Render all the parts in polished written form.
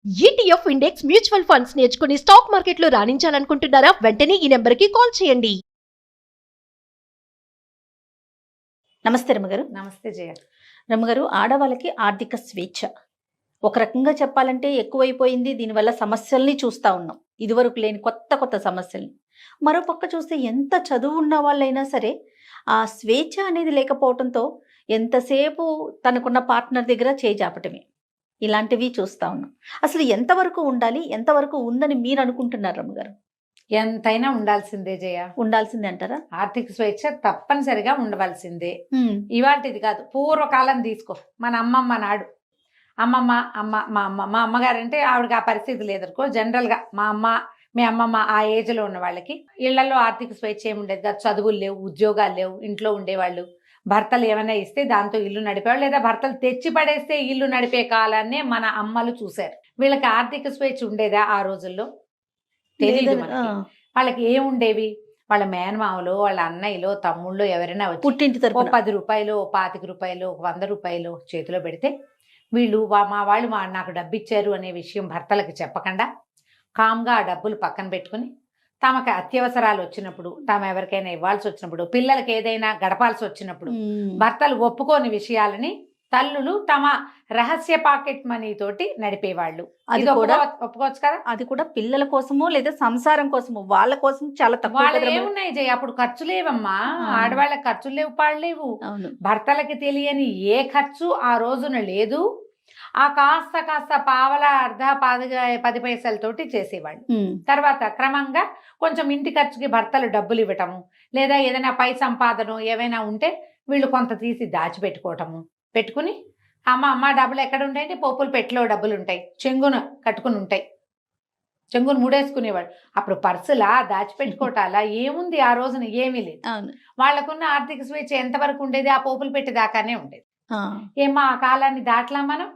ETF index mutual funds నేర్చుకుని stock మార్కెట్లో రాణించాలనుకుంటున్నారా? వెంటనే ఈ నెంబర్కి కాల్ చేయండి. నమస్తే రమ్మగారు. నమస్తే జయ. రమ్మగారు, ఆడవాళ్ళకి ఆర్థిక స్వేచ్ఛ ఒక రకంగా చెప్పాలంటే ఎక్కువైపోయింది. దీనివల్ల సమస్యల్ని చూస్తూ ఉన్నాం, ఇదివరకు లేని కొత్త కొత్త సమస్యల్ని. మరోపక్క చూస్తే ఎంత చదువు ఉన్న వాళ్ళైనా సరే ఆ స్వేచ్ఛ అనేది లేకపోవడంతో ఎంతసేపు తనకున్న పార్ట్నర్ దగ్గర చేజాపటమే, ఇలాంటివి చూస్తూ ఉన్నాం. అసలు ఎంతవరకు ఉండాలి, ఎంతవరకు ఉందని మీరు అనుకుంటున్నారు రమ్మగారు? ఎంతైనా ఉండాల్సిందే జయ. ఉండాల్సిందే అంటారా? ఆర్థిక స్వేచ్ఛ తప్పనిసరిగా ఉండవలసిందే. ఇవాళది కాదు, పూర్వకాలం తీసుకో. మన అమ్మమ్మ నాడు మా అమ్మగారు అంటే ఆవిడకి ఆ పరిస్థితి లేదనుకో. జనరల్గా మా అమ్మ, మీ అమ్మమ్మ ఆ ఏజ్లో ఉన్న వాళ్ళకి ఇళ్లలో ఆర్థిక స్వేచ్ఛ ఏముండేది కాదు. చదువులు లేవు, ఉద్యోగాలు లేవు, ఇంట్లో ఉండేవాళ్ళు. భర్తలు ఏమైనా ఇస్తే దాంతో ఇల్లు నడిపేవాళ్ళు, లేదా భర్తలు తెచ్చి పడేస్తే ఇల్లు నడిపే కాలాన్నే మన అమ్మలు చూశారు. వీళ్ళకి ఆర్థిక స్వేచ్ఛ ఉండేదా ఆ రోజుల్లో? తెలియదు. వాళ్ళకి ఏముండేవి? వాళ్ళ మేనమామలో, వాళ్ళ అన్నయ్యలో, తమ్ముళ్ళు ఎవరైనా వచ్చి పుట్టింటి తరపున 10 రూపాయలు, 25 రూపాయలు, 100 రూపాయలు చేతిలో పెడితే వీళ్ళు మా వాళ్ళు నాకు డబ్బు ఇచ్చారు అనే విషయం భర్తలకు చెప్పకుండా కామ్గా ఆ డబ్బులు పక్కన పెట్టుకుని తమకు అత్యవసరాలు వచ్చినప్పుడు, తాము ఎవరికైనా ఇవ్వాల్సి వచ్చినప్పుడు, పిల్లలకి ఏదైనా గడపాల్సి వచ్చినప్పుడు భర్తలు ఒప్పుకోని విషయాలని తల్లులు తమ రహస్య పాకెట్ మనీ తోటి నడిపేవాళ్ళు. అది కూడా ఒప్పుకోవచ్చు కదా. అది కూడా పిల్లల కోసమో లేదా సంసారం కోసమో, వాళ్ళ కోసం చాలా తక్కువ. వాళ్ళు ఏమున్నాయి జయ, అప్పుడు ఖర్చు లేవమ్మా. ఆడవాళ్ళకి ఖర్చులు లేవు, పాడలేవు. భర్తలకి తెలియని ఏ ఖర్చు ఆ రోజున లేదు. ఆ కాస్త పావల అర్ధ 10 పైసలతోటి చేసేవాళ్ళు. తర్వాత క్రమంగా కొంచెం ఇంటి ఖర్చుకి భర్తలు డబ్బులు ఇవ్వటము, లేదా ఏదైనా పై సంపాదన ఏవైనా ఉంటే వీళ్ళు కొంత తీసి దాచిపెట్టుకోవటము. పెట్టుకుని అమ్మ డబ్బులు ఎక్కడ ఉంటాయంటే పోపులు పెట్టిలో డబ్బులు ఉంటాయి, చెంగున కట్టుకుని ఉంటాయి, చెంగును ముడేసుకునేవాడు. అప్పుడు పర్సులా దాచిపెట్టుకోవటాలా ఏముంది ఆ రోజున? ఏమీ లేదు. వాళ్ళకున్న ఆర్థిక స్వేచ్ఛ ఎంతవరకు ఉండేది? ఆ పోపులు పెట్టేదాకానే ఉండేది. ఏమా ఆ కాలాన్ని దాటలా మనం?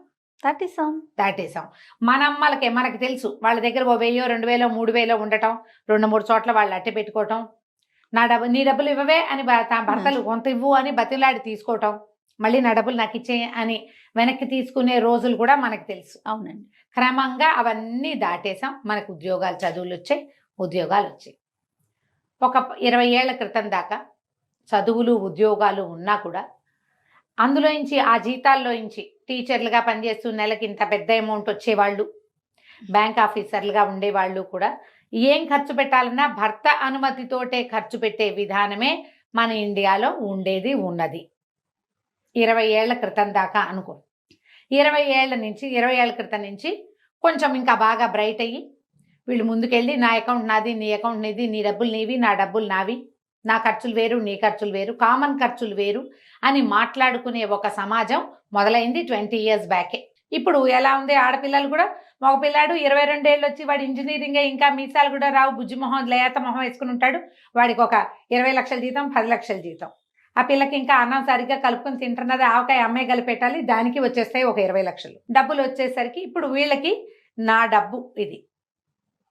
దాటేసాం. మన అమ్మలకే మనకు తెలుసు. వాళ్ళ దగ్గర 1000, 2000, 3000 ఉండటం, 2-3 చోట్ల వాళ్ళు అట్టే పెట్టుకోవటం. నీ డబ్బులు ఇవ్వవే అని భర్తలు కొంత ఇవ్వు అని బతిలాడి తీసుకోవటం, మళ్ళీ నా డబ్బులు నాకు ఇచ్చే అని వెనక్కి తీసుకునే రోజులు కూడా మనకు తెలుసు. అవునండి. క్రమంగా అవన్నీ దాటేసాం. మనకు ఉద్యోగాలు, చదువులు వచ్చాయి, ఉద్యోగాలు వచ్చాయి. ఒక 20 ఏళ్ల క్రితం దాకా చదువులు, ఉద్యోగాలు ఉన్నా కూడా అందులోంచి, ఆ జీతాల్లోంచి టీచర్లుగా పనిచేస్తూ నెలకి ఇంత పెద్ద అమౌంట్ వచ్చేవాళ్ళు, బ్యాంక్ ఆఫీసర్లుగా ఉండేవాళ్ళు కూడా ఏం ఖర్చు పెట్టాలన్నా భర్త అనుమతితోటే ఖర్చు పెట్టే విధానమే మన ఇండియాలో ఉండేది, ఉన్నది. 20 ఏళ్ల క్రితం దాకా అనుకో. 20 ఏళ్ల క్రితం నుంచి కొంచెం ఇంకా బాగా బ్రైట్ అయ్యి వీళ్ళు ముందుకెళ్ళి నా అకౌంట్ నాది, నీ అకౌంట్ నీది, నీ డబ్బులు నీవి, నా డబ్బులు నావి, నా ఖర్చులు వేరు, నీ ఖర్చులు వేరు, కామన్ ఖర్చులు వేరు అని మాట్లాడుకునే ఒక సమాజం మొదలైంది 20 years బ్యాకే. ఇప్పుడు ఎలా ఉంది? ఆడపిల్లలు కూడా, మగ పిల్లాడు 22 ఏళ్ళు వచ్చి వాడు ఇంజనీరింగ్, ఇంకా మీసాలు కూడా రావు, బుజ్జి మొహం, లేత మొహం వేసుకుని ఉంటాడు. వాడికి ఒక 20 లక్షల జీతం, 10 లక్షల జీతం. ఆ పిల్లకి ఇంకా అన్నం సరిగ్గా కలుపుకొని తింటున్నది, ఆవకాయ అమ్మాయి కలిపెట్టాలి, దానికి వచ్చేస్తాయి ఒక 20 లక్షలు. డబ్బులు వచ్చేసరికి ఇప్పుడు వీళ్ళకి నా డబ్బు ఇది,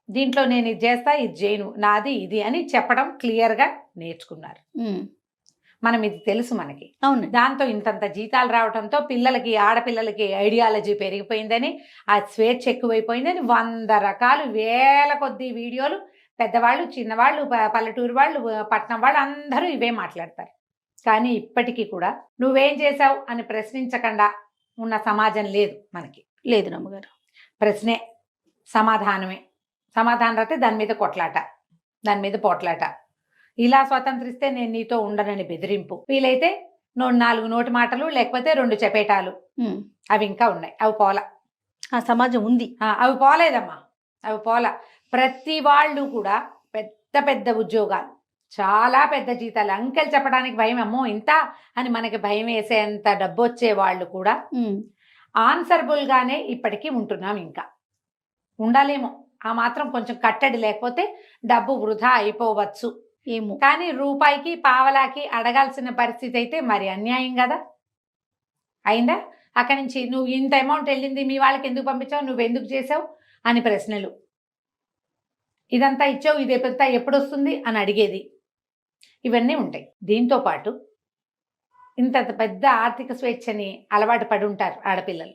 దీంట్లో నేను ఇది చేస్తా, ఇది చేయను, నాది ఇది అని చెప్పడం క్లియర్గా నేర్చుకున్నారు. మనం ఇది తెలుసు మనకి. అవును. దాంతో ఇంతంత జీతాలు రావడంతో పిల్లలకి, ఆడపిల్లలకి ఐడియాలజీ పెరిగిపోయిందని, ఆ స్వేచ్ఛ ఎక్కువైపోయిందని 100 రకాలు, వేల కొద్ది వీడియోలు, పెద్దవాళ్ళు, చిన్నవాళ్ళు, పల్లెటూరు వాళ్ళు, పట్నం వాళ్ళు అందరూ ఇవే మాట్లాడతారు. కానీ ఇప్పటికీ కూడా నువ్వేం చేశావు అని ప్రశ్నించకుండా ఉన్న సమాజం లేదు మనకి. లేదు రమ్మగారు. ప్రశ్నే సమాధానమే. సమాధానం అయితే దాని మీద కొట్లాట, దాని మీద పోట్లాట. ఇలా స్వతంత్రిస్తే నేను నీతో ఉండనని బెదిరింపు. వీలైతే 4 నోటి మాటలు, లేకపోతే 2 చపేటాలు. అవి ఇంకా ఉన్నాయి, అవి పోలా. ఆ సమాజం ఉంది, అవి పోలేదమ్మా, అవి పోలా. ప్రతి వాళ్ళు కూడా పెద్ద పెద్ద ఉద్యోగాలు, చాలా పెద్ద జీతాలు, అంకెలు చెప్పడానికి భయం, అమ్మో ఇంత అని మనకి భయం వేసేంత డబ్బు వచ్చే వాళ్ళు కూడా ఆన్సరబుల్గానే ఇప్పటికీ ఉంటున్నాం. ఇంకా ఉండాలేమో, ఆ మాత్రం కొంచెం కట్టడి లేకపోతే డబ్బు వృధా అయిపోవచ్చు ఏమో. కానీ రూపాయికి, పావలాకి అడగాల్సిన పరిస్థితి అయితే మరి అన్యాయం కదా. అయిందా? అక్కడి నుంచి నువ్వు ఇంత అమౌంట్ వెళ్ళింది, మీ వాళ్ళకి ఎందుకు పంపించావు, నువ్వెందుకు చేసావు అని ప్రశ్నలు. ఇదంతా ఇచ్చావు, ఇది ఎప్పుడు వస్తుంది అని అడిగేది. ఇవన్నీ ఉంటాయి. దీంతో పాటు ఇంత పెద్ద ఆర్థిక స్వేచ్ఛని అలవాటు పడి ఉంటారు ఆడపిల్లలు.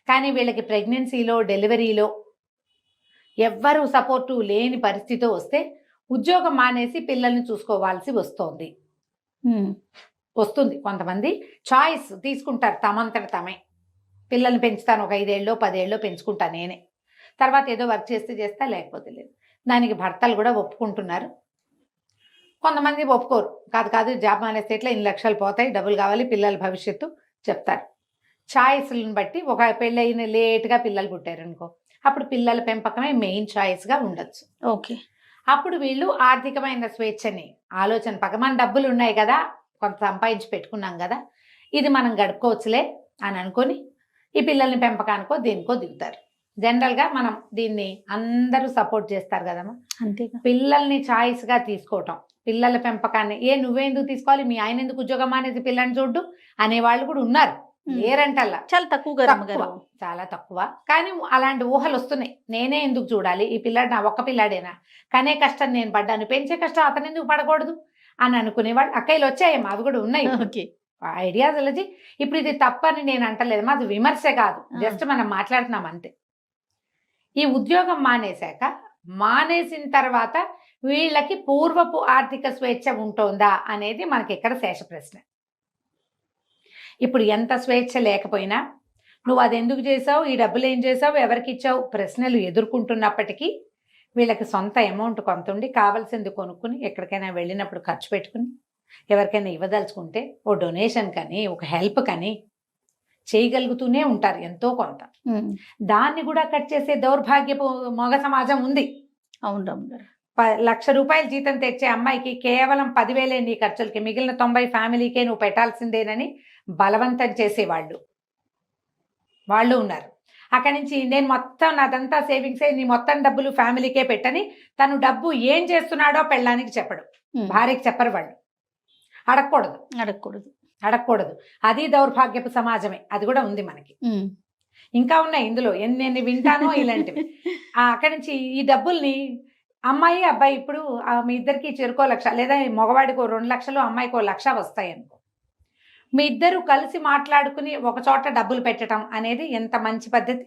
కానీ వీళ్ళకి ప్రెగ్నెన్సీలో డెలివరీలో ఎవ్వరూ సపోర్టు లేని పరిస్థితి వస్తే ఉద్యోగం మానేసి పిల్లల్ని చూసుకోవాల్సి వస్తుంది. కొంతమంది చాయిస్ తీసుకుంటారు, తమంతట తమే పిల్లల్ని పెంచుతాను, ఒక 5 ఏళ్ళో 10 ఏళ్ళో పెంచుకుంటా నేనే, తర్వాత ఏదో వర్క్ చేస్తా లేకపోతే లేదు. దానికి భర్తలు కూడా ఒప్పుకుంటున్నారు. కొంతమంది ఒప్పుకోరు, కాదు జాబ్ మానేస్తే ఇట్లా ఇన్ని లక్షలు పోతాయి, డబ్బులు కావాలి, పిల్లల భవిష్యత్తు చెప్తారు. ఛాయిస్లను బట్టి ఒక పెళ్ళైన లేట్గా పిల్లలు పుట్టారనుకో, అప్పుడు పిల్లల పెంపకమే మెయిన్ ఛాయిస్గా ఉండొచ్చు. ఓకే. అప్పుడు వీళ్ళు ఆర్థికమైన స్వేచ్ఛని ఆలోచన పక్క, మన డబ్బులు ఉన్నాయి కదా, కొంత సంపాదించి పెట్టుకున్నాం కదా, ఇది మనం గడుపుకోవచ్చులే అని అనుకొని ఈ పిల్లల్ని పెంపకానికో దేనికో దిగుతారు. జనరల్గా మనం దీన్ని అందరూ సపోర్ట్ చేస్తారు కదమ్మా. అంతేగా. పిల్లల్ని ఛాయిస్గా తీసుకోవటం, పిల్లల పెంపకాన్ని నువ్వెందుకు తీసుకోవాలి, మీ ఆయన ఎందుకు ఉద్యోగం అనేది పిల్లని చూడ్డు అనేవాళ్ళు కూడా ఉన్నారు, లేరంటల్లా. చాలా తక్కువ, చాలా తక్కువ. కానీ అలాంటి ఊహలు వస్తున్నాయి. నేనే ఎందుకు చూడాలి, ఈ పిల్లాడు నా ఒక్క పిల్లాడేనా, కనే కష్టం నేను పడ్డాను, పెంచే కష్టం అతను ఎందుకు పడకూడదు అని అనుకునేవాళ్ళు అక్కయ్యలు వచ్చాయేమో, అవి కూడా ఉన్నాయి. ఐడియాలజీ. ఇప్పుడు ఇది తప్పని నేను అంటలేదు, మాది విమర్శ కాదు, జస్ట్ మనం మాట్లాడుతున్నాం అంతే. ఈ ఉద్యోగం మానేసిన తర్వాత వీళ్ళకి పూర్వపు ఆర్థిక స్వేచ్ఛ ఉంటుందా అనేది మనకి ఇక్కడ శేష ప్రశ్న. ఇప్పుడు ఎంత స్వేచ్ఛ లేకపోయినా నువ్వు అది ఎందుకు చేసావు, ఈ డబ్బులు ఏం చేసావు, ఎవరికి ఇచ్చావు ప్రశ్నలు ఎదుర్కొంటున్నప్పటికీ వీళ్ళకి సొంత అమౌంట్ కొంత ఉండి కావాల్సింది కొనుక్కుని ఎక్కడికైనా వెళ్ళినప్పుడు ఖర్చు పెట్టుకుని ఎవరికైనా ఇవ్వదలుచుకుంటే ఓ డొనేషన్ కానీ ఒక హెల్ప్ కానీ చేయగలుగుతూనే ఉంటారు ఎంతో కొంత. దాన్ని కూడా కట్ చేసే దౌర్భాగ్యపు మగ సమాజం ఉంది. అవును. 1,00,000 రూపాయలు జీతం తెచ్చే అమ్మాయికి కేవలం 10,000 నీ ఖర్చులకి, మిగిలిన 90 ఫ్యామిలీకే నువ్వు పెట్టాల్సిందేనని బలవంతం చేసేవాళ్ళు ఉన్నారు. అక్కడి నుంచి నేను మొత్తం నాదంతా సేవింగ్స్ నీ మొత్తం డబ్బులు ఫ్యామిలీకే పెట్టని తను డబ్బు ఏం చేస్తున్నాడో పెళ్ళానికి చెప్పడు, భార్యకి చెప్పరు. వాళ్ళు అడగకూడదు. అది దౌర్భాగ్యపు సమాజమే, అది కూడా ఉంది మనకి. ఇంకా ఉన్నాయి ఇందులో ఎన్ని వింటానో ఇలాంటివి. అక్కడి నుంచి ఈ డబ్బుల్ని అమ్మాయి అబ్బాయి ఇప్పుడు మీ ఇద్దరికి చెరుకో 1,00,000 లేదా మగవాడికో 2 లక్షలు అమ్మాయికో 1,00,000 వస్తాయి అనుకో, మీ ఇద్దరు కలిసి మాట్లాడుకుని ఒక చోట డబ్బులు పెట్టడం అనేది ఎంత మంచి పద్ధతి.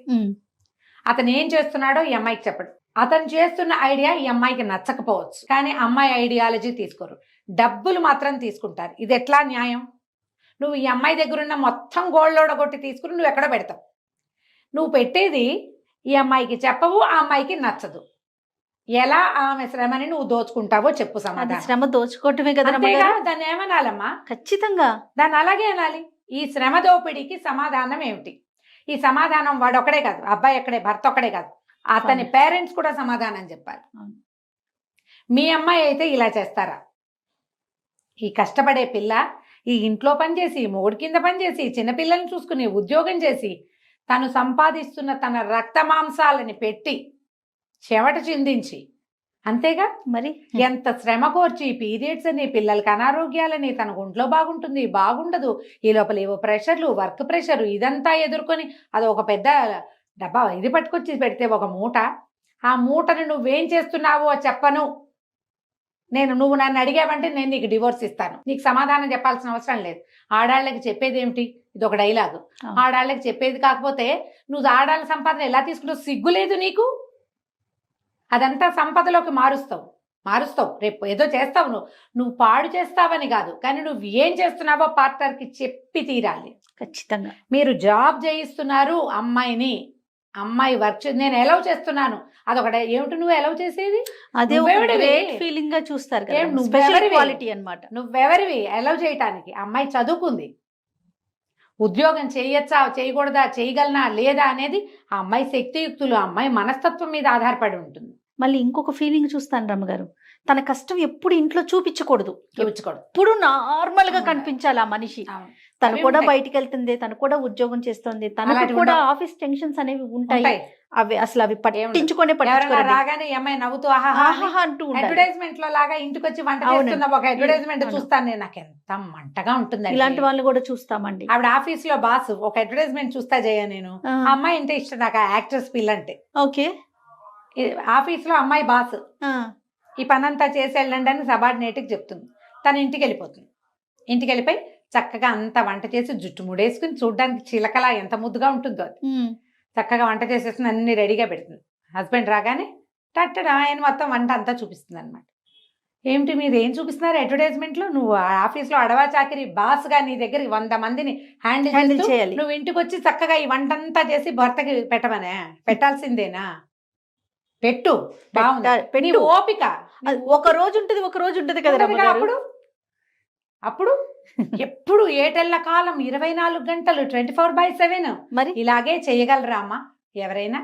అతను ఏం చేస్తున్నాడో ఈ అమ్మాయికి చెప్పడు, అతను చేస్తున్న ఐడియా ఈ అమ్మాయికి నచ్చకపోవచ్చు, కానీ అమ్మాయి ఐడియాలజీ తీసుకోరు, డబ్బులు మాత్రం తీసుకుంటారు. ఇది ఎట్లా న్యాయం? నువ్వు ఈ అమ్మాయి దగ్గర ఉన్న మొత్తం గోల్డ్ ఓడగొట్టి తీసుకుని నువ్వు ఎక్కడ పెడతావు? నువ్వు పెట్టేది ఈ అమ్మాయికి చెప్పవు, ఆ అమ్మాయికి నచ్చదు. ఎలా ఆమె శ్రమని నువ్వు దోచుకుంటావో చెప్పు సమాధానం. శ్రమ దోచుకోవటమే కదా, దాన్ని ఏమనాలమ్మా? ఖచ్చితంగా దాన్ని అలాగే అనాలి. ఈ శ్రమ దోపిడీకి సమాధానం ఏమిటి? ఈ సమాధానం వాడు ఒకడే కాదు, అబ్బాయి ఒక్కడే, భర్త ఒక్కడే కాదు, అతని పేరెంట్స్ కూడా సమాధానం చెప్పాలి. మీ అమ్మాయి అయితే ఇలా చేస్తారా? ఈ కష్టపడే పిల్ల ఈ ఇంట్లో పనిచేసి, మొగుడి కింద పనిచేసి, చిన్నపిల్లల్ని చూసుకుని ఉద్యోగం చేసి తను సంపాదిస్తున్న తన రక్త మాంసాలని పెట్టి చెమట చిందించి, అంతేగా మరి ఎంత శ్రమ కోర్చి పీరియడ్స్ అని, పిల్లలకి అనారోగ్యాలని, తన ఒంట్లో బాగుండదు, ఈ లోపల ఏవో ప్రెషర్లు, వర్క్ ప్రెషర్, ఇదంతా ఎదుర్కొని అది ఒక పెద్ద డబ్బా ఇది పట్టుకొచ్చి పెడితే ఒక మూట, ఆ మూటను నువ్వేం చేస్తున్నావో చెప్పను నేను. నువ్వు నన్ను అడిగావంటే నేను నీకు డివోర్స్ ఇస్తాను. నీకు సమాధానం చెప్పాల్సిన అవసరం లేదు. ఆడాళ్ళకి చెప్పేది ఏమిటి? ఇది ఒక డైలాగు. ఆడాళ్ళకి చెప్పేది కాకపోతే నువ్వు ఆడాళ్ళ సంపాదన ఎలా తీసుకుంటావు? సిగ్గు లేదు నీకు? అదంతా సంపదలోకి మారుస్తావు. రేపు ఏదో చేస్తావు, నువ్వు పాడు చేస్తావని కాదు, కానీ నువ్వు ఏం చేస్తున్నావో పార్ట్నర్కి చెప్పి తీరాలి. ఖచ్చితంగా. మీరు జాబ్ చేయిస్తున్నారు అమ్మాయి వర్క్ నేను ఎలవ్ చేస్తున్నాను, అదొకటే. ఏమిటి నువ్వు ఎలవ్ చేసేది? అదే ఫీలింగ్ గా చూస్తారు. నువ్వెవరివి ఎలవ్ చేయటానికి? అమ్మాయి చదువుకుంది, ఉద్యోగం చేయొచ్చా చేయకూడదా, చేయగలనా లేదా అనేది ఆ అమ్మాయి శక్తియుక్తులు, ఆ అమ్మాయి మనస్తత్వం మీద ఆధారపడి ఉంటుంది. మళ్ళీ ఇంకొక ఫీలింగ్ చూస్తాను రమ్మగారు, తన కష్టం ఎప్పుడు ఇంట్లో చూపించకూడదు. ఎప్పుడు నార్మల్ గా కనిపించాలి ఆ మనిషి. తను కూడా బయటికి వెళ్తుంది, తను కూడా ఉద్యోగం చేస్తుంది, తనకు కూడా ఆఫీస్ టెన్షన్స్ అనేవి ఉంటాయి. అవి పట్టించుకునే రాగానే అమ్మాయి నవ్వుతూ అంటూ అడ్వర్టైజ్మెంట్ లో లాగా ఇంటికి వచ్చి వంట చేస్తున్న ఒక అడ్వర్టైజ్మెంట్ చూస్తాను, నాకు ఎంత మంటగా ఉంటుంది. ఇలాంటి వాళ్ళు కూడా చూస్తామండి. ఆవిడ ఆఫీస్ లో బాస్ ఒక అడ్వర్టైజ్మెంట్ చూస్తా జయ నేను, అమ్మాయి అంటే ఇష్టం నాకు, యాక్ట్రెస్ పిల్ల అంటే. ఓకే. ఆఫీస్ లో అమ్మాయి బాస్ ఈ పనంతా చేసి వెళ్ళండి అని సబార్డినేట్కి చెప్తుంది. తను ఇంటికి వెళ్ళిపోతుంది. ఇంటికి వెళ్ళిపోయి చక్కగా అంత వంట చేసి జుట్టు ముడేసుకుని చూడ్డానికి చిలకలా ఎంత ముద్దుగా ఉంటుందో అది. చక్కగా వంట చేసేస్తుంది, అన్ని రెడీగా పెడుతుంది. హస్బెండ్ రాగానే టట్టడ ఆయన మొత్తం వంట అంతా చూపిస్తుంది అనమాట. ఏమిటి మీరు ఏం చూపిస్తున్నారు అడ్వర్టైజ్మెంట్లో? నువ్వు ఆఫీస్లో అడవా చాకిరి బాస్గా నీ దగ్గరికి 100 మందిని హ్యాండిల్ హ్యాండిల్ చేయాలి. నువ్వు ఇంటికి వచ్చి చక్కగా ఈ వంటంతా చేసి భర్తకి పెట్టమనే? పెట్టాల్సిందేనా? పెట్టు, బాగుంది. పెట్టు. నీ ఓపిక అది ఒక రోజు ఉంటది, ఒక రోజు ఉంటది కదా ఉండదుగా రమ్మగారు. అప్పుడు అప్పుడు ఎప్పుడు ఏటెళ్ళ కాలం 24 గంటలు 24/7 మరి ఇలాగే చేయగలరా అమ్మా ఎవరైనా?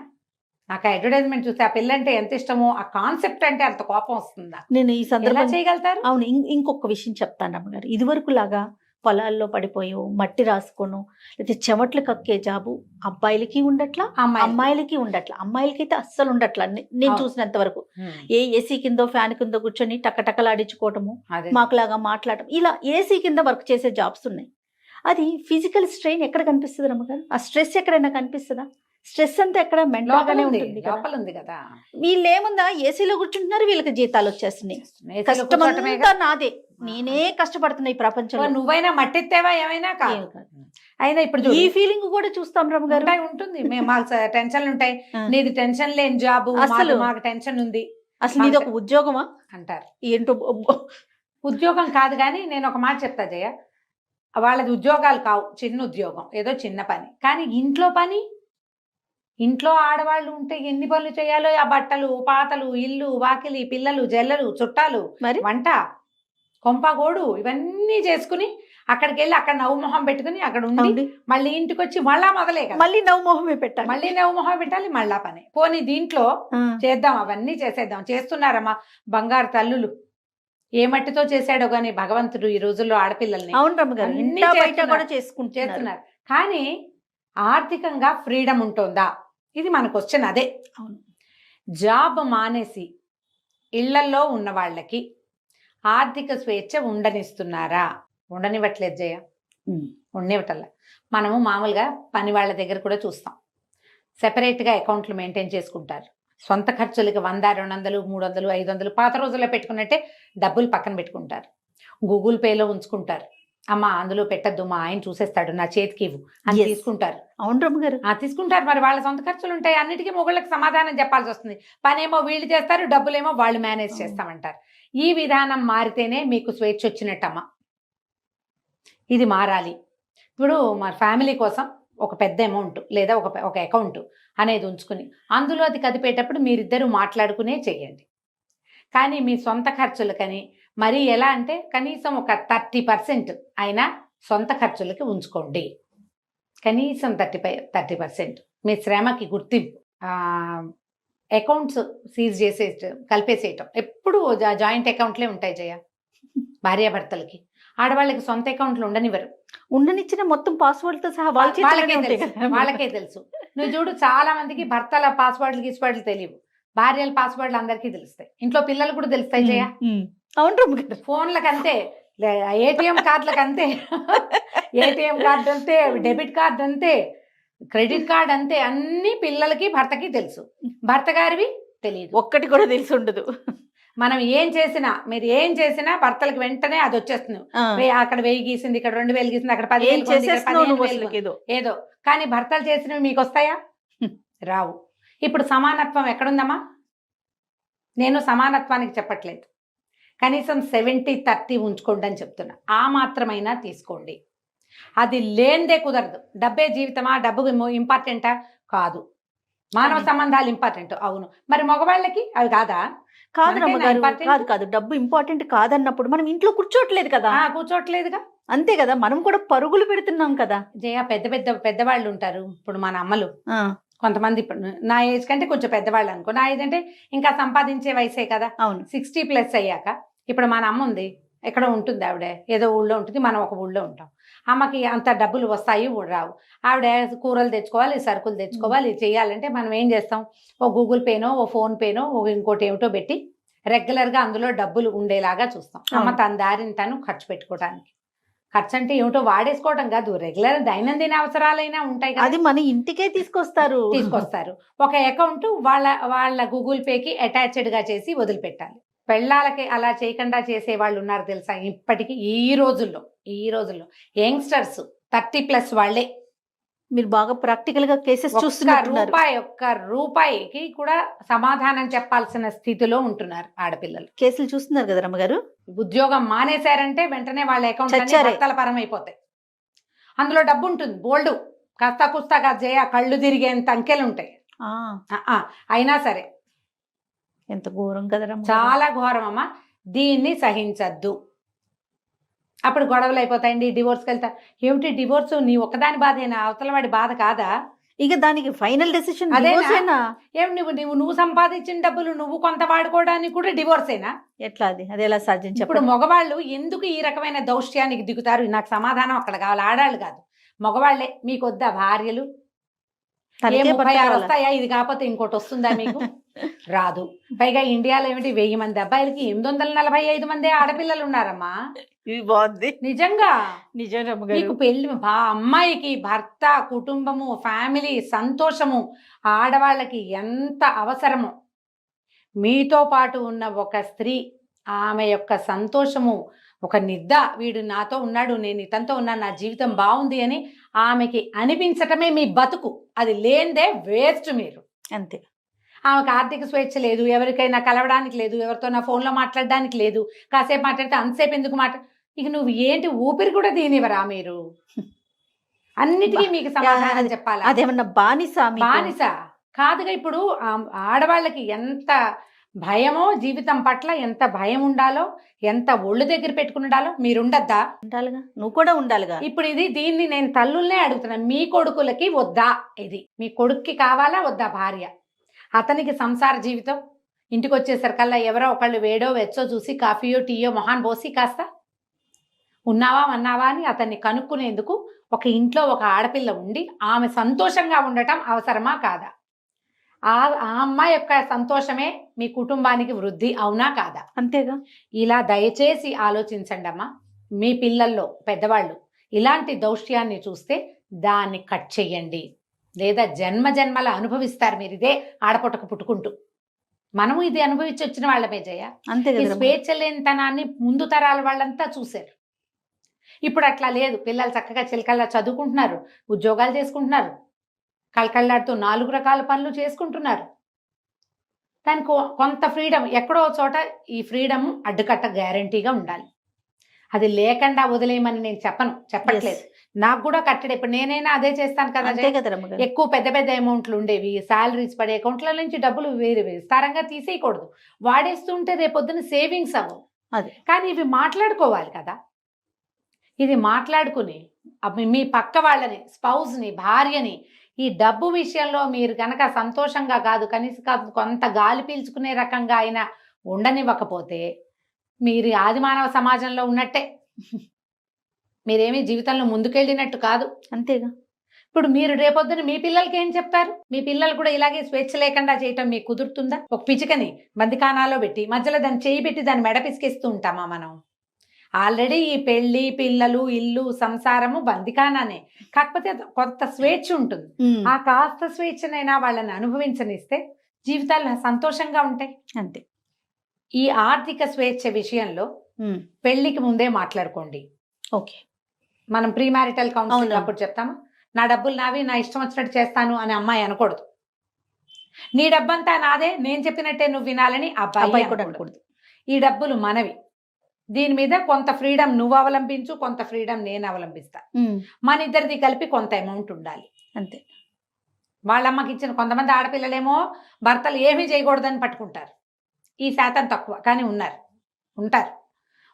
నాకు అడ్వర్టైజ్మెంట్ చూస్తే ఆ పిల్లంటే ఎంత ఇష్టమో, ఆ కాన్సెప్ట్ అంటే అంత కోపం వస్తుందా? నేను ఈ ఎలా సందర్భం చేయగలుగుతారు? అవును, ఇంకొక విషయం చెప్తాను రమ్మగారు. ఇదివరకు లాగా పొలాల్లో పడిపోయో మట్టి రాసుకోను లేకపోతే చెమట్లు కక్కే జాబు అబ్బాయిలకి ఉండట్లా, అమ్మాయిలకి ఉండట్లా. అమ్మాయిలకైతే అస్సలు ఉండట్లా నేను అవును. చూసినంత వరకు. హ్మ్. ఏ ఏసీ కిందో ఫ్యాన్ కిందో కూర్చొని టకటకలాడించుకోవటము, అదే. మాకులాగా మాట్లాడటం, ఇలా ఏసీ కింద వర్క్ చేసే జాబ్స్ ఉన్నాయి. అది ఫిజికల్ స్ట్రెయిన్ ఎక్కడ కనిపిస్తుంది రమ్మగారు? ఆ స్ట్రెస్ ఎక్కడైనా కనిపిస్తుందా? స్ట్రెస్ అంతా ఎక్కడ మెంటల్ లోపల గానే ఉంది, ఉంటుంది కదా. లోపల ఉంది కదా. వీళ్ళు ఏముందా ఏసీలో కూర్చుంటున్నారు, వీళ్ళకి జీతాలు వచ్చేస్తున్నాయి. ఏసీలో కష్టం కూర్చోటమే అంతా కదా. నాదే, నేనే కష్టపడుతున్నా ఈ ఓ, ప్రపంచంలో. నువ్వైనా మట్టిత్తేవా ఏమైనా కాదు. ఏం కాదు. అయినా ఇప్పుడు ఈ చూడు, ఫీలింగ్ కూడా చూస్తాం రమ్మ గారు. ఉంటుంది. మేము మాకు టెన్షన్లు ఉంటాయి. ఆ. నీది టెన్షన్ లేని జాబు, అసలు. మాకు టెన్షన్ ఉంది అసలు నీది ఒక ఉద్యోగమా అంటారు. ఏంటో ఉద్యోగం కాదు, కానీ నేను ఒక మాట చెప్తా జయ, వాళ్ళది ఉద్యోగాలు కావు, చిన్న ఉద్యోగం, ఏదో చిన్న పని. కానీ ఇంట్లో పని, ఇంట్లో ఆడవాళ్ళు ఉంటే ఎన్ని పనులు చేయాలో, ఆ బట్టలు పాతలు, ఇల్లు వాకిలి, పిల్లలు జల్లలు, చుట్టాలు, మరి వంట, కొంపగోడు, ఇవన్నీ చేసుకుని అక్కడికి వెళ్ళి అక్కడ నవ్వు మొహం పెట్టుకుని అక్కడ ఉండి అవును. మళ్ళీ ఇంటికి వచ్చి మళ్ళా మొదలే కదా, మళ్ళీ నవ్వు మొహమే పెట్టాలి. మళ్ళీ నవ్వు మొహం పెట్టాలి, మళ్ళా పని. పోనీ దీంట్లో ఆ. చేద్దాం, అవన్నీ చేసేద్దాం. చేస్తున్నారమ్మా బంగారు తల్లులు. ఏ మట్టితో చేశాడో గాని భగవంతుడు ఈ రోజుల్లో ఆడపిల్లల్ని అవును రమ్మ గారు, అన్నీ ఇంటా బయట చేస్తున్నారు. కూడా చేసుకుంటున్నారు. కానీ ఆర్థికంగా ఫ్రీడమ్ ఉంటుందా? ఇది మన క్వశ్చన్. అదే అవును. జాబ్ మానేసి ఇళ్లల్లో ఉన్న వాళ్ళకి ఆర్థిక స్వేచ్ఛ ఉండనిస్తున్నారా? ఉండనివ్వట్లేదు జయ, ఉండనివ్వటల్లా. మనము మామూలుగా పని వాళ్ళ దగ్గర కూడా చూస్తాం, సెపరేట్గా అకౌంట్లు మెయింటైన్ చేసుకుంటారు. సొంత ఖర్చులకి 100, 200, 300, 500 పాత రోజుల్లో పెట్టుకున్నట్టే డబ్బులు పక్కన పెట్టుకుంటారు. గూగుల్ పేలో ఉంచుకుంటారు. అమ్మ అందులో పెట్టద్దు, మా ఆయన చూసేస్తాడు, నా చేతికి ఇవ్వు అని Yes. తీసుకుంటారు. అవును రమ్మ గారు. తీసుకుంటారు. మరి వాళ్ళ సొంత ఖర్చులు ఉంటాయి, అన్నిటికీ మొగుళ్ళకి సమాధానం చెప్పాల్సి వస్తుంది. పనేమో వీళ్ళు చేస్తారు, డబ్బులేమో వాళ్ళు మేనేజ్ చేస్తామంటారు. ఈ విధానం మారితేనే మీకు స్వేచ్ఛ వచ్చినట్టమ్మా. ఇది మారాలి. ఇప్పుడు మా ఫ్యామిలీ కోసం ఒక పెద్ద అమౌంట్ లేదా ఒక అకౌంట్ అనేది ఉంచుకుని అందులో అది కదిపేటప్పుడు మీరిద్దరూ మాట్లాడుకునే చెయ్యండి. కానీ మీ సొంత ఖర్చులకని మరి ఎలా అంటే కనీసం ఒక 30% అయినా సొంత ఖర్చులకి ఉంచుకోండి. కనీసం 30% మీ శ్రమకి గుర్తింపు. అకౌంట్స్ సీజ్ కలిపేసేయటం. ఎప్పుడు జాయింట్ అకౌంట్లే ఉంటాయి జయ భార్యాభర్తలకి. ఆడవాళ్ళకి సొంత అకౌంట్లు ఉండనివ్వరు. ఉండనిచ్చిన మొత్తం పాస్వర్డ్తో సహా వాళ్ళకే తెలుసు. నువ్వు చూడు, చాలా మందికి భర్తల పాస్వర్డ్లు తెలియవు, భార్యల పాస్వర్డ్లు అందరికీ తెలుస్తాయి. ఇంట్లో పిల్లలు కూడా తెలుస్తాయి జయ. అవును రమ్మ గారు. ఫోన్లకు అంతే, ఏటీఎం కార్డులకు అంతే, ఏటీఎం కార్డు అంతే, డెబిట్ కార్డు అంతే, క్రెడిట్ కార్డు అంతే. అన్ని పిల్లలకి భర్తకి తెలుసు, భర్త గారివి తెలియదు. ఒక్కటి కూడా తెలిసి ఉండదు. మనం ఏం చేసినా, మీరు ఏం చేసినా భర్తలకు వెంటనే అది వచ్చేస్తుంది. అక్కడ 1000 గీసింది, ఇక్కడ 2000 గీసింది, అక్కడ 10,000 ఏదో. కానీ భర్తలు చేసినవి మీకు వస్తాయా? రావు. ఇప్పుడు సమానత్వం ఎక్కడుందమ్మా? నేను సమానత్వానికి చెప్పట్లేదు, కనీసం 70-30 ఉంచుకోండి అని చెప్తున్నా. ఆ మాత్రమైనా తీసుకోండి. అది లేనిదే కుదరదు. డబ్బే జీవితమా? డబ్బు ఇంపార్టెంటా? కాదు. మానవ సంబంధాలు ఇంపార్టెంట్. అవును. మరి మగవాళ్ళకి అవి కాదా? కాదు రమ్మగారు, కాదు. డబ్బు ఇంపార్టెంట్ కాదన్నప్పుడు మనం ఇంట్లో కూర్చోట్లేదు కదా. కూర్చోట్లేదుగా. అంతే కదా, మనం కూడా పరుగులు పెడుతున్నాం కదా జయ. పెద్దవాళ్ళు ఉంటారు. ఇప్పుడు మన అమ్మలు కొంతమంది, ఇప్పుడు నా ఏజ్ కంటే కొంచెం పెద్దవాళ్ళు అనుకో. నా ఏజ్ అంటే ఇంకా సంపాదించే వయసే కదా. అవును. 60+ అయ్యాక ఇప్పుడు మన అమ్మ ఉంది, ఎక్కడో ఉంటుంది, ఆవిడ ఏదో ఊళ్ళో ఉంటుంది, మనం ఒక ఊళ్ళో ఉంటాం. అమ్మకి అంత డబ్బులు వస్తాయి రావు. ఆవిడ కూరలు తెచ్చుకోవాలి, సరుకులు తెచ్చుకోవాలి, చేయాలంటే మనం ఏం చేస్తాం? ఓ గూగుల్ పేనో, ఓ ఫోన్ పేనో, ఇంకోటి ఏమిటో పెట్టి రెగ్యులర్గా అందులో డబ్బులు ఉండేలాగా చూస్తాం. అమ్మ తన దారిని తను ఖర్చు పెట్టుకోవడానికి. ఖర్చు అంటే ఏమిటో వాడేసుకోవటం కాదు, రెగ్యులర్ దైనందిన అవసరాలైనా ఉంటాయి కదా, అది మన ఇంటికే తీసుకొస్తారు. ఒక అకౌంట్ వాళ్ళ గూగుల్ పేకి అటాచ్డ్గా చేసి వదిలిపెట్టాలి. పెళ్ళాలకి అలా చేయకుండా చేసే వాళ్ళు ఉన్నారు తెలుసా ఇప్పటికీ. ఈ రోజుల్లో యంగ్స్టర్స్ 30+ వాళ్ళే మీరు బాగా ప్రాక్టికల్ గా కేసెస్ చూస్తున్నారు. ఒక్క రూపాయికి కూడా సమాధానం చెప్పాల్సిన స్థితిలో ఉంటున్నారు ఆడపిల్లలు. కేసులు చూస్తున్నారు కదా రమ్మగారు. ఉద్యోగం మానేశారంటే వెంటనే వాళ్ళ అకౌంట్ చచ్చారే. భర్తల పరం అయిపోతాయి. అందులో డబ్బు ఉంటుంది బోల్డు, కాస్త కుస్తాగా చేయ కళ్ళు తిరిగేంత అంకెలు ఉంటాయి. అయినా సరే ఎంత ఘోరం కదా రమ్మగారు. చాలా ఘోరం అమ్మా. దీన్ని సహించద్దు. అప్పుడు గొడవలు అయిపోతాయండి, డివోర్స్కి వెళ్తా. ఏమిటి డివోర్స్? నీ ఒక్కదాని బాధేనా? అవతల వాడి బాధ కాదా? ఇక దానికి ఫైనల్ డెసిషన్ అదేనా? ఏం నువ్వు సంపాదించిన డబ్బులు నువ్వు కొంత వాడుకోవడానికి కూడా డివోర్సేనా? ఎట్లా అది ఎలా సాధ్యం? ఇప్పుడు చెప్పండి. మగవాళ్ళు ఎందుకు ఈ రకమైన దౌష్ట్యానికి దిగుతారు? నాకు సమాధానం అక్కడ కావాలి. ఆడాళ్ళు కాదు, మగవాళ్లే. మీకు వద్దా భార్యలు? తనకే 36 భర్త కావాలా? వస్తాయా? ఇది కాకపోతే ఇంకోటి వస్తుందా మీకు? రాదు. పైగా ఇండియాలో ఏమిటి 1000 మంది అబ్బాయిలకి 845 మంది ఆడపిల్లలు ఉన్నారమ్మా. ఇది బాగుంది నిజంగా. నిజం మీకు రమ్మగారు. పెళ్లి అమ్మాయికి భర్త, కుటుంబము, ఫ్యామిలీ, సంతోషము ఆడవాళ్ళకి ఎంత అవసరమో, మీతో పాటు ఉన్న ఒక స్త్రీ ఆమె యొక్క సంతోషము, ఒక నిద్ద, వీడు నాతో ఉన్నాడు, నేను ఇతనితో ఉన్నాను, నా జీవితం బాగుంది అని ఆమెకి అనిపించటమే మీ బతుకు. అది లేనిదే వేస్ట్ మీరు. అంతే. ఆమెకు ఆర్థిక స్వేచ్ఛ లేదు, ఎవరికైనా కలవడానికి లేదు, ఎవరితో నా ఫోన్లో మాట్లాడడానికి లేదు. కాసేపు మాట్లాడితే అంతసేపు ఎందుకు ఇక నువ్వు ఏంటి ఊపిరి కూడా దీనివరా మీరు? అన్నిటికీ మీకు సమాధానం చెప్పాలా? అదేమన్నా బానిస? బానిస కాదుగా. ఇప్పుడు ఆడవాళ్ళకి ఎంత భయమో, జీవితం పట్ల ఎంత భయం ఉండాలో, ఎంత ఒళ్ళు దగ్గర పెట్టుకుని ఉండాలో మీరుండద్దా? ఉండాలిగా, నువ్వు కూడా ఉండాలిగా. ఇప్పుడు దీన్ని నేను తల్లుల్నే అడుగుతున్నా. మీ కొడుకులకి వద్దా? ఇది మీ కొడుక్కి కావాలా వద్దా భార్య? అతనికి సంసార జీవితం, ఇంటికి వచ్చేసరికల్లా ఎవరో ఒకళ్ళు వేడో వెచ్చో చూసి కాఫీయో టీయో మొహాన్ పోసి కాస్త ఉన్నావా అన్నావా అని అతన్ని కనుక్కునేందుకు ఒక ఇంట్లో ఒక ఆడపిల్ల ఉండి ఆమె సంతోషంగా ఉండటం అవసరమా కాదా? ఆ అమ్మాయి యొక్క సంతోషమే మీ కుటుంబానికి వృద్ధి, అవునా కాదా? అంతేగా. ఇలా దయచేసి ఆలోచించండి అమ్మా. మీ పిల్లల్లో పెద్దవాళ్ళు ఇలాంటి దౌష్ట్యాన్ని చూస్తే దాన్ని కట్ చెయ్యండి, లేదా జన్మ జన్మల అనుభవిస్తారు మీరు ఇదే ఆడపొట్టకు పుట్టుకుంటూ. మనము ఇది అనుభవించి వచ్చిన వాళ్ళమే జయ. అంతే ఈ కదా. స్వేచ్ఛ లేనితనాన్ని ముందు తరాల వాళ్ళంతా చూశారు. ఇప్పుడు అట్లా లేదు. పిల్లలు చక్కగా చిలకల్లా చదువుకుంటున్నారు, ఉద్యోగాలు చేసుకుంటున్నారు, కళకళ్ళాడుతూ 4 రకాల పనులు చేసుకుంటున్నారు. దానికి కొంత ఫ్రీడమ్, ఎక్కడో చోట ఈ ఫ్రీడమ్ అడ్డుకట్ట గ్యారంటీగా ఉండాలి. అది లేకుండా వదిలేయమని నేను చెప్పట్లేదు. నాకు కూడా కట్టడే. ఇప్పుడు నేనైనా అదే చేస్తాను కదా. ఎక్కువ పెద్ద పెద్ద అమౌంట్లు ఉండేవి, శాలరీస్ పడే అకౌంట్ల నుంచి డబ్బులు వేరే విస్తారంగా తీసేయకూడదు. వాడేస్తుంటే రేపొద్దున సేవింగ్స్ అవ్వవు. కానీ ఇవి మాట్లాడుకోవాలి కదా. ఇది మాట్లాడుకుని మీ పక్క వాళ్ళని, స్పౌస్ని, భార్యని ఈ డబ్బు విషయంలో మీరు కనుక సంతోషంగా కాదు, కనీసం కొంత గాలి పీల్చుకునే రకంగా అయినా ఉండనివ్వకపోతే మీరు ఆదిమానవ సమాజంలో ఉన్నట్టే. మీరేమీ జీవితంలో ముందుకెళ్ళినట్టు కాదు. అంతేగా. ఇప్పుడు మీరు రేపొద్దున మీ పిల్లలకి ఏం చెప్తారు? మీ పిల్లలు కూడా ఇలాగే స్వేచ్ఛ లేకుండా చేయటం మీకు కుదురుతుందా? ఒక పిచికని బందికానాలో పెట్టి మధ్యలో దాన్ని చేయి పెట్టి దాన్ని మెడ పిసికేస్తూ ఉంటామా మనం? ఆల్రెడీ ఈ పెళ్లి, పిల్లలు, ఇల్లు, సంసారము బందికానానే. కాకపోతే కొంత స్వేచ్ఛ ఉంటుంది. ఆ కాస్త స్వేచ్ఛనైనా వాళ్ళని అనుభవించనిస్తే జీవితాలు సంతోషంగా ఉంటాయి. అంతే. ఈ ఆర్థిక స్వేచ్ఛ విషయంలో పెళ్లికి ముందే మాట్లాడుకోండి. ఓకే. మనం ప్రీ మ్యారిటల్ కౌన్సిలింగ్ అప్పుడు చెప్తామా, నా డబ్బులు నావి, నా ఇష్టం వచ్చినట్టు చేస్తాను అని అమ్మాయి అనకూడదు. నీ డబ్బంతా నాదే, నేను చెప్పినట్టే నువ్వు వినాలని అబ్బాయి కూడా అనకూడదు. ఈ డబ్బులు మనవి, దీని మీద కొంత ఫ్రీడమ్ నువ్వు అవలంబించు, కొంత ఫ్రీడమ్ నేను అవలంబిస్తా, మన ఇద్దరిది కలిపి కొంత అమౌంట్ ఉండాలి. అంతే. వాళ్ళమ్మకి ఇచ్చిన కొంతమంది ఆడపిల్లలేమో భర్తలు ఏమీ చేయకూడదని పట్టుకుంటారు. ఈ శాతం తక్కువ, కానీ ఉంటారు.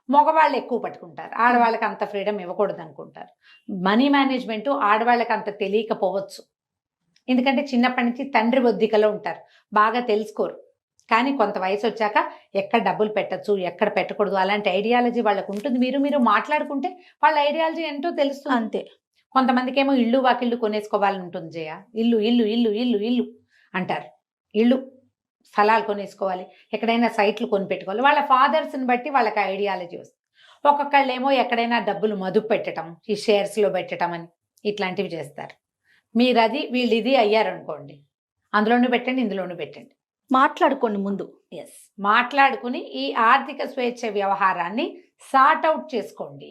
మగవాళ్ళు ఎక్కువ పట్టుకుంటారు. ఆడవాళ్ళకి అంత ఫ్రీడమ్ ఇవ్వకూడదు అనుకుంటారు. మనీ మేనేజ్మెంట్ ఆడవాళ్ళకి అంత తెలియకపోవచ్చు. ఎందుకంటే చిన్నప్పటి నుంచి తండ్రి ఒద్దికలో ఉంటారు, బాగా తెలుసుకోరు. కానీ కొంత వయసు వచ్చాక ఎక్కడ డబ్బులు పెట్టచ్చు, ఎక్కడ పెట్టకూడదు, అలాంటి ఐడియాలజీ వాళ్ళకు ఉంటుంది. మీరు మాట్లాడుకుంటే వాళ్ళ ఐడియాలజీ ఏంటో తెలుస్తుంది. అంతే. కొంతమందికి ఏమో ఇల్లు వాకిళ్ళు కొనేసుకోవాలని ఉంటుంది జయ. ఇల్లు ఇల్లు ఇల్లు ఇల్లు ఇల్లు అంటారు. ఇల్లు స్థలాలు కొనేసుకోవాలి, ఎక్కడైనా సైట్లు కొనిపెట్టుకోవాలి. వాళ్ళ ఫాదర్స్ని బట్టి వాళ్ళకి ఐడియాలజీ వస్తుంది. ఒక్కొక్కళ్ళు ఏమో ఎక్కడైనా డబ్బులు మదుపు పెట్టడం, ఈ షేర్స్లో పెట్టడం అని ఇట్లాంటివి చేస్తారు. మీరు అది వీళ్ళు ఇది అయ్యారనుకోండి, అందులోనూ పెట్టండి, ఇందులోనూ పెట్టండి. మాట్లాడుకోండి ముందు. మాట్లాడుకుని ఈ ఆర్థిక స్వేచ్ఛ వ్యవహారాన్ని సార్ట్ అవుట్ చేసుకోండి.